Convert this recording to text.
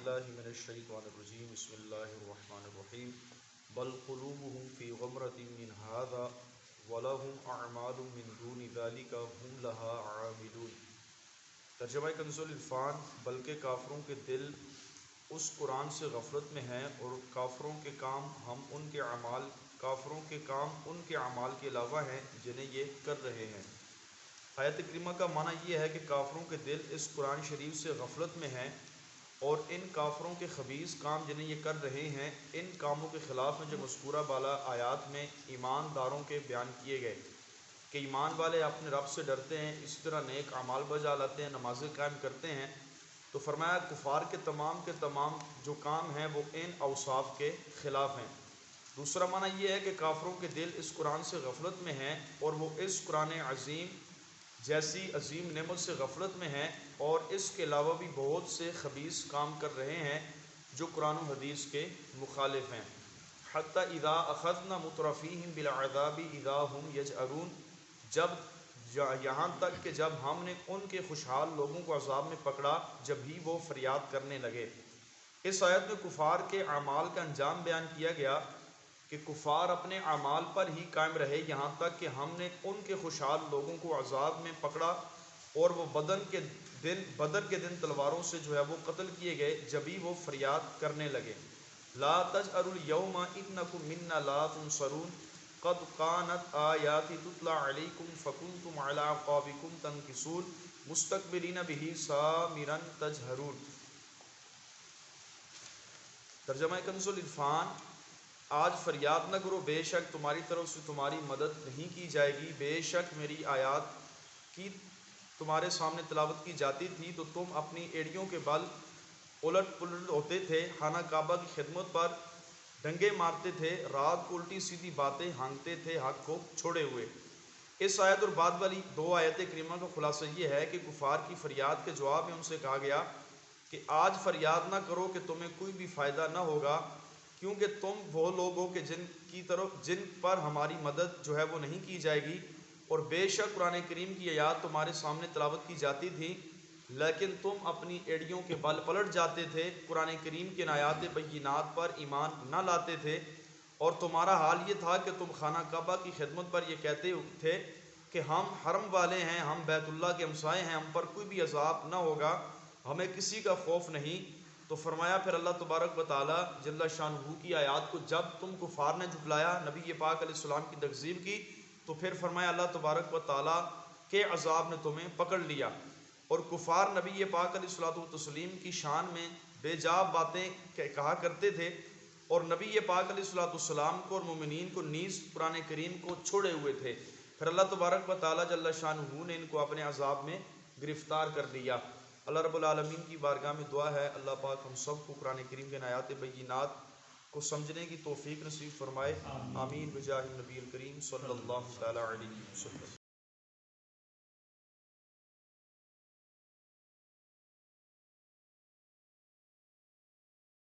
باللہ من الشیطان الرجیم بسم اللہ الرحمن الرحیم بل قلوبهم فی غمرۃ من ھذا ولہم اعمال من دون ذلک ھم لها عاملون۔ ترجمہ کنز العرفان، بلکہ کافروں کے دل اس قرآن سے غفلت میں ہیں اور کافروں کے کام ان کے اعمال کے علاوہ ہیں جنہیں یہ کر رہے ہیں۔ آیت کریمہ کا معنی یہ ہے کہ کافروں کے دل اس قرآن شریف سے غفلت میں ہیں اور ان کافروں کے خبیث کام جنہیں یہ کر رہے ہیں، ان کاموں کے خلاف میں جو مذکورہ بالا آیات میں ایمانداروں کے بیان کیے گئے کہ ایمان والے اپنے رب سے ڈرتے ہیں، اسی طرح نیک اعمال بجا لاتے ہیں، نمازیں قائم کرتے ہیں۔ تو فرمایا کفار کے تمام جو کام ہیں وہ ان اوصاف کے خلاف ہیں۔ دوسرا معنی یہ ہے کہ کافروں کے دل اس قرآن سے غفلت میں ہیں اور وہ اس قرآن عظیم جیسی عظیم نعمت سے غفلت میں ہیں اور اس کے علاوہ بھی بہت سے خبیث کام کر رہے ہیں جو قرآن و حدیث کے مخالف ہیں۔ حتی اذا اخذنا مترفیہم بالعذاب اذا ہم یجأرون، یہاں تک کہ جب ہم نے ان کے خوشحال لوگوں کو عذاب میں پکڑا جب ہی وہ فریاد کرنے لگے۔ اس آیت میں کفار کے اعمال کا انجام بیان کیا گیا کہ کفار اپنے اعمال پر ہی قائم رہے یہاں تک کہ ہم نے ان کے خوشحال لوگوں کو عذاب میں پکڑا اور وہ بدر کے دن تلواروں سے وہ قتل کیے گئے جب ہی وہ فریاد کرنے لگے۔ لا تجأروا اليوم انکم منا لا تنصرون قد كانت آیاتی تتلی علیکم فکنتم علی اعقابکم تنکصون مستکبرین بہ سامرا تجہرون۔ ترجمہ کنز العرفان، آج فریاد نہ کرو، بے شک تمہاری طرف سے تمہاری مدد نہیں کی جائے گی، بے شک میری آیات کی تمہارے سامنے تلاوت کی جاتی تھی تو تم اپنی ایڑیوں کے بل الٹ پلٹ ہوتے تھے، خانہ کعبہ کی خدمت پر ڈنگے مارتے تھے، رات کو الٹی سیدھی باتیں ہانکتے تھے حق کو چھوڑے ہوئے۔ اس آیت اور بعد والی دو آیت کریمہ کا خلاصہ یہ ہے کہ کفار کی فریاد کے جواب میں ان سے کہا گیا کہ آج فریاد نہ کرو کہ تمہیں کوئی بھی فائدہ نہ ہوگا، کیونکہ تم وہ لوگ ہو کہ جن پر ہماری مدد وہ نہیں کی جائے گی، اور بے شک قرآن کریم کی آیات تمہارے سامنے تلاوت کی جاتی تھی لیکن تم اپنی ایڑیوں کے بل پلٹ جاتے تھے، قرآن کریم کے آیات بینات پر ایمان نہ لاتے تھے، اور تمہارا حال یہ تھا کہ تم خانہ کعبہ کی خدمت پر یہ کہتے تھے کہ ہم حرم والے ہیں، ہم بیت اللہ کے ہمسائے ہیں، ہم پر کوئی بھی عذاب نہ ہوگا، ہمیں کسی کا خوف نہیں۔ تو فرمایا پھر اللہ تبارک و تعالیٰ جل شانہ کی آیات کو جب تم کفار نے جھٹلایا، نبی پاک علیہ السلام کی تکذیب کی، تو پھر فرمایا اللہ تبارک و تعالیٰ کے عذاب نے تمہیں پکڑ لیا۔ اور کفار نبی پاک علیہ الصلوۃ والتسلیم کی شان میں بے جا باتیں کہا کرتے تھے اور نبی پاک علیہ الصلوۃ والسلام کو اور مومنین کو نیز قرآن کریم کو چھوڑے ہوئے تھے۔ پھر اللہ تبارک و تعالیٰ جل شانہ نے ان کو اپنے عذاب میں گرفتار کر لیا۔ اللہ رب العالمین کی بارگاہ میں دعا ہے اللہ پاک ہم سب کو قرآن کریم کے آیات بینات کو سمجھنے کی توفیق نصیب فرمائے، آمین بجاہ النبی الکریم صلی اللہ تعالی علیہ وسلم۔